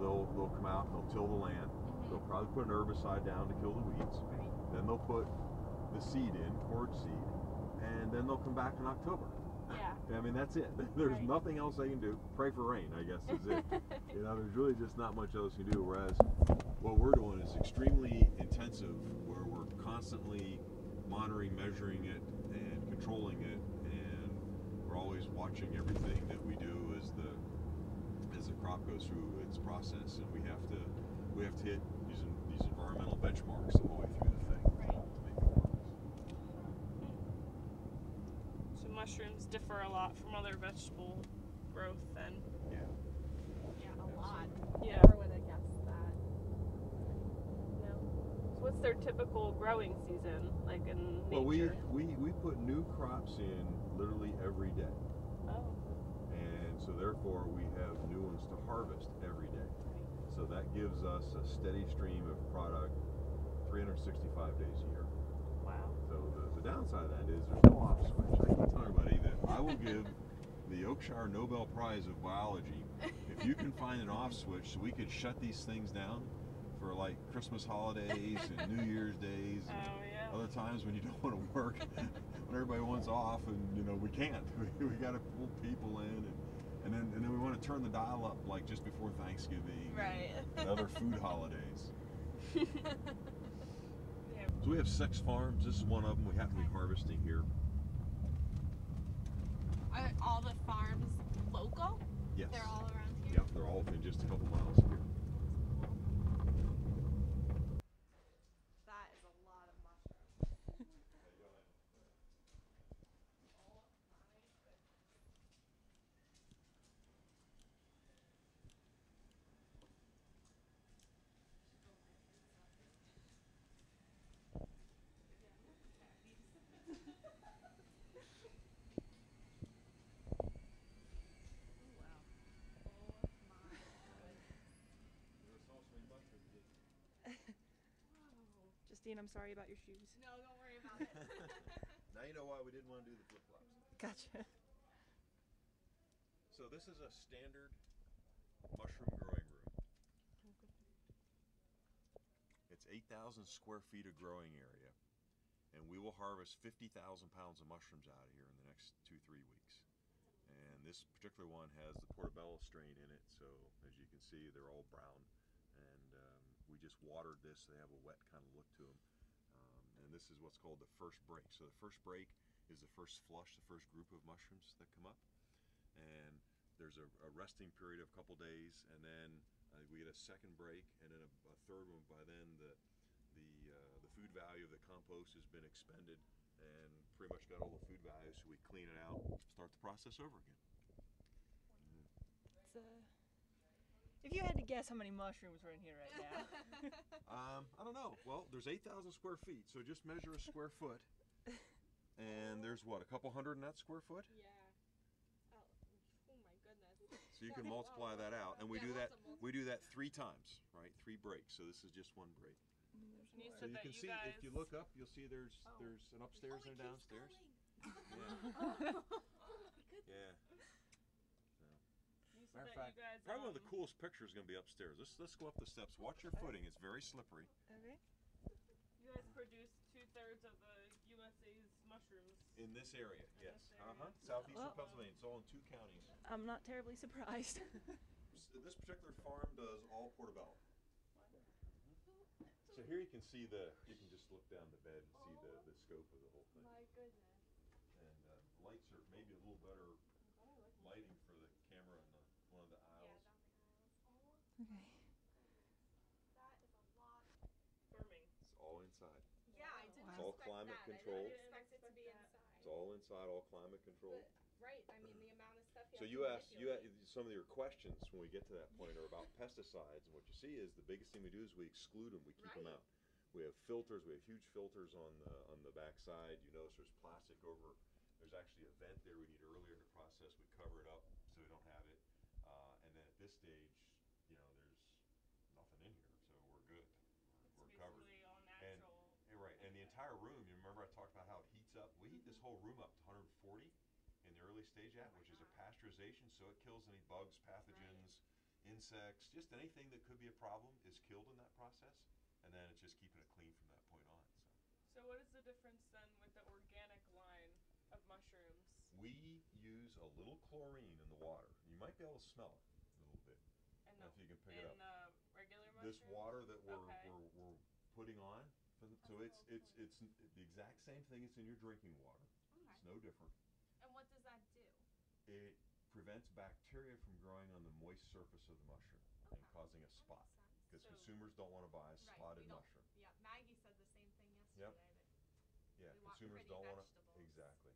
they'll come out and they'll till the land. They'll probably put an herbicide down to kill the weeds. Right. Then they'll put the seed in, cord seed, and then they'll come back in October. Yeah. I mean, that's it. There's Right. nothing else they can do. Pray for rain, I guess, is it. There's really just not much else you can do. Whereas what we're doing is extremely intensive, where we're constantly monitoring, measuring it, and controlling it, and we're always watching everything that we do as the crop goes through its process, and we have to hit these environmental benchmarks the whole way through the thing. Right. To make it work. So mushrooms differ a lot from other vegetable growth then. Yeah. Yeah, a lot. Yeah. Never would have guessed that. No. So what's their typical growing season like in Well, nature? we put new crops in literally every day, Oh. and so therefore we have new ones to harvest every day. So that gives us a steady stream of product 365 days a year. Wow. So the downside of that is there's no off switch. I keep telling everybody that I will give the Oakshire Nobel Prize of Biology if you can find an off switch so we could shut these things down for like Christmas holidays and New Year's days and Oh yeah. other times when you don't want to work, when everybody wants off, and we can't. We got to pull people in, and then we want to turn the dial up like just before Thanksgiving Right. and other food holidays. Yeah. So we have 6 farms. This is one of them. We happen to be harvesting here. Are all the farms local? Yes. They're all around here? Yeah, they're all within just a couple miles here. That is a lot of mushrooms. Justine, I'm sorry about your shoes. No, don't worry about it. Now you know why we didn't want to do the flip-flops. Gotcha. So this is a standard mushroom growing room. It's 8,000 square feet of growing area, and we will harvest 50,000 pounds of mushrooms out of here in the next 2-3 weeks. And this particular one has the Portobello strain in it, so as you can see, they're all brown. And we just watered this; they have a wet kind of look to them. And this is what's called the first break. So the first break is the first flush, the first group of mushrooms that come up. And there's a resting period of a couple days, and then we get a second break, and then a third one. By then, the food value of the compost has been expended, and pretty much got all the food value. So we clean it out, start the process over again. It's, if you had to guess how many mushrooms are in here right now. I don't know. Well, there's 8,000 square feet, so just measure a square foot, and there's what, a couple hundred in that square foot? Yeah. Oh my goodness. So you can multiply that out, and we do that 3 times, right? 3 breaks. So this is just one break. And there's So more. you can see if you look up, you'll see there's an upstairs and a downstairs. Yeah. You Matter said of that fact, you guys, probably one of the coolest pictures is going to be upstairs. Let's go up the steps. Watch your footing; it's very slippery. Okay. You guys produce 2/3 of the USA's mushrooms. In this area, yes. this area. Southeastern Well- Pennsylvania. It's all in 2 counties. I'm not terribly surprised. This particular farm does all Portobello. So here you can see you can just look down the bed and see the scope of the whole thing. My goodness. And lights are maybe a little better lighting for the camera in one of the aisles. Okay. That is a lot. Farming. It's all inside. Yeah, I didn't It's all expect climate that. controlled. I didn't expect it to be inside. It's all inside, all climate controlled. But, right, I mean the amount of stuff So you you have asked, to manipulate. some of your questions when we get to that point are about pesticides, and what you see is the biggest thing we do is we exclude them, we keep them Right. out. We have filters, we have huge filters on the backside. You notice there's plastic over. There's actually a vent there we need earlier in the process. We cover it up so we don't have it. And then at this stage, there's nothing in here, so we're good. We're covered. Basically all natural. Right, and the entire room, you remember I talked about how it heats up? We heat this whole room up to 140 in the early stage which is a pasteurization, so it kills any bugs, pathogens, insects, just anything that could be a problem is killed in that process, and then it's just keeping it clean from that point on. So what is the difference then with the organic line of mushrooms? We use a little chlorine in the water. You might be able to smell it a little bit. And If you can pick it up. regular mushrooms? This water that we're putting on, so it's the exact same thing as in your drinking water. Okay. It's no different. And what does that do? It prevents bacteria from growing on the moist surface of the mushroom and Okay. causing a That spot. makes sense. Because So- consumers don't want to buy a Right, spotted we don't- mushroom. Yeah, Maggie said the same thing yesterday. Yep. That Yeah, we want consumers pretty don't want to. vegetables. Exactly.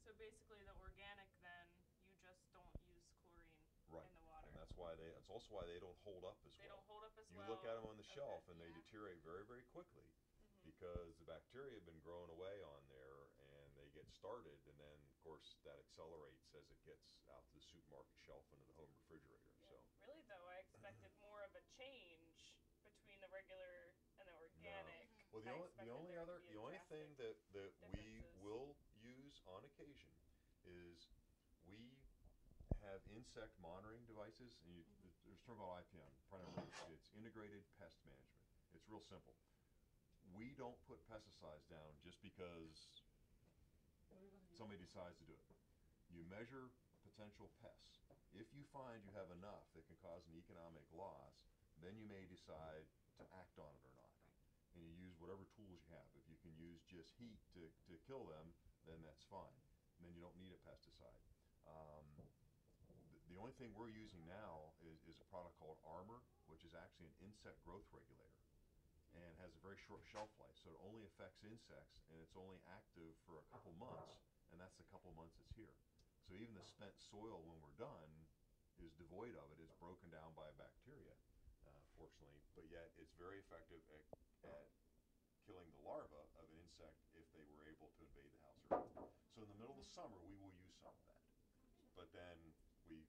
So basically the organic then, you just don't use chlorine Right. in the water. And that's why it's also why they don't hold up as They well. don't hold up as You well. look at them on the Okay. shelf and they Yeah. deteriorate very, very quickly Mhm. because the bacteria have been growing away on there and they get started, and then of course that accelerates as it gets out to the supermarket shelf into the home refrigerator. So Really though, I expected more of a change between the regular and the organic. well, I the expected only there to other be a the only thing that we differences. will use on occasion is we have insect monitoring devices, and there's a term called IPM. It's integrated pest management. It's real simple. We don't put pesticides down just because somebody decides to do it. You measure potential pests. If you find you have enough that can cause an economic loss, then you may decide to act on it or not. Right. And you use whatever tools you have. If you can use just heat to kill them, then that's fine. And then you don't need a pesticide. The only thing we're using now is a product called Armor, which is actually an insect growth regulator and has a very short shelf life. So it only affects insects, and it's only active for a couple months, and that's the couple months it's here. So even the spent soil when we're done is devoid of it. It's broken down by bacteria, fortunately, but yet it's very effective at killing the larva of an insect if they were able to invade the house early. So in the middle of the summer, we will use some of that. But then we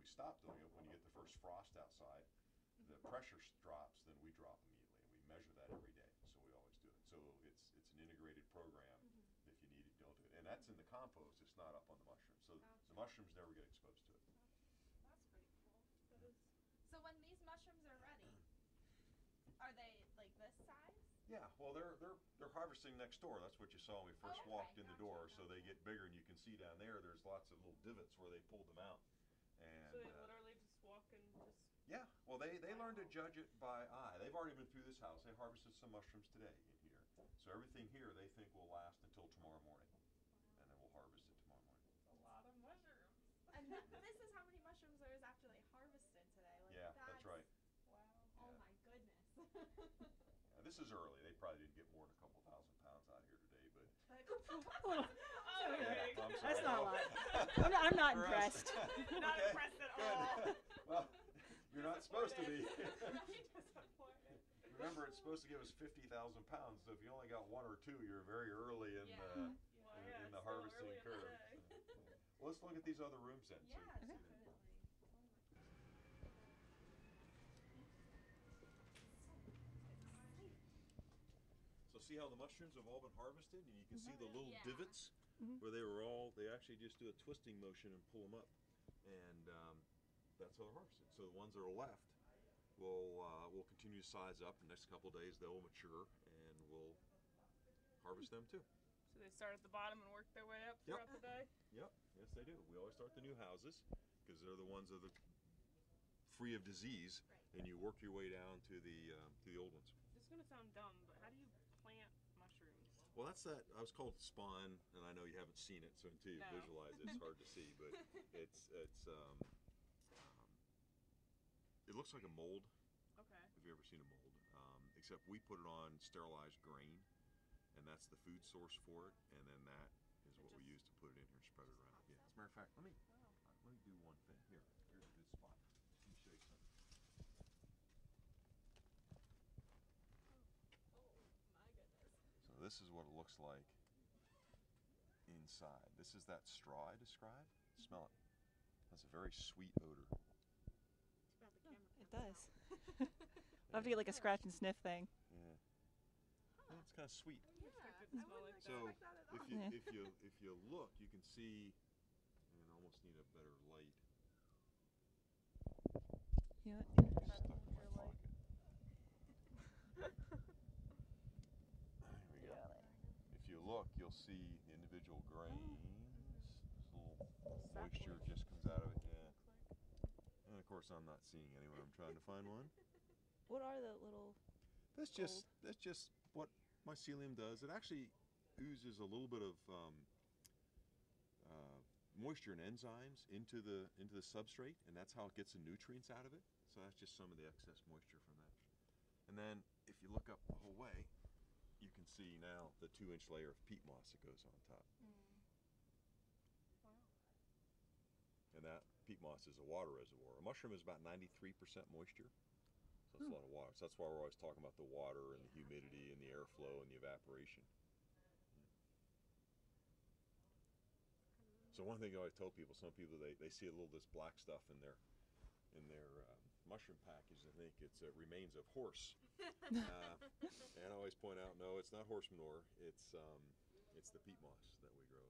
stop doing it when you get the first frost outside. The pressure drops, then we drop immediately, and we measure that every day. So we always do it. So it's an integrated program. If you need it, don't do it. And that's in the compost. It's not up on the mushrooms. So the mushrooms never get exposed to it. That's pretty cool. So when these mushrooms are ready, are they like this size? Yeah, well, they're harvesting next door. That's what you saw when we first okay, walked in the gotcha, door. So they gotcha. get bigger, and you can see down there. There's lots of little divots where they pulled them out. And So they literally just walk and just. yeah, well, they learn to judge it by eye. They've already been through this house. They harvested some mushrooms today in here. So everything here they think will last until tomorrow morning, and then we'll harvest it tomorrow morning. A lot of mushrooms. And this is how many mushrooms there is after they harvested today. Like, Yeah, that's right. Wow. Oh Yeah. my goodness. Yeah, this is early. They probably didn't get more than a couple thousand pounds out here today, but Okay. I'm sorry. That's not a lot. Oh. I'm not For us. impressed. Not Okay, impressed at good. all. Well, you're not supposed to be. Right? Disappointed. Remember, it's supposed to give us 50,000 pounds. So if you only got one or two, you're very early in Yeah. the Well, in, yeah, in the still harvesting early in the curve. day. Well, let's look at these other rooms then. so Yeah, you can see them. definitely. So see how the mushrooms have all been harvested, and you can see the little Yeah. divots where they actually just do a twisting motion and pull them up, and that's how they're harvested. So the ones that are left will continue to size up. The next couple of days they will mature, and we'll harvest them too. So they start at the bottom and work their way up Yep. throughout the day? Yep, yes they do. We always start the new houses because they're the ones that are free of disease, Right. and you work your way down to the old ones. This is going to sound dumb, but how do you plant mushrooms? Well, that's that. I was called spawn, and I know you haven't seen it, so until you No. visualize it, it's hard to see. But it looks like a mold. Okay. Have you ever seen a mold? Except we put it on sterilized grain, and that's the food source for it, and then that is what we use to put it in here and spread it around. Yeah. As a matter of fact, let me do one thing here. Here's a good spot. Let me show you something. Oh my goodness. So this is what it looks like inside. This is that straw I described. Smell it. That's a very sweet odor. It does. I'll have to get like a scratch and sniff thing. Yeah. Yeah, it's kind of sweet. Yeah, expect it to I smell wouldn't like So expect that at all. if you look, you can see, and I almost need a better light. do it. Stuck in my Your light. pocket. There we go. If you look, you'll see the individual grains. This little moisture just comes out of it. Yeah. And of course, I'm not seeing any when I'm trying to find one. What are the little? That's just what mycelium does. It actually oozes a little bit of moisture and enzymes into the substrate, and that's how it gets the nutrients out of it. So that's just some of the excess moisture from that. And then if you look up the whole way, you can see now the 2-inch layer of peat moss that goes on top. Wow. And that peat moss is a water reservoir. A mushroom is about 93% moisture. So that's a lot of water. So that's why we're always talking about the water and the humidity and the airflow and the evaporation. So one thing I always tell people, some people they see a little this black stuff in their mushroom package. They think it's remains of horse. And I always point out, no, it's not horse manure. It's the peat moss that we grow.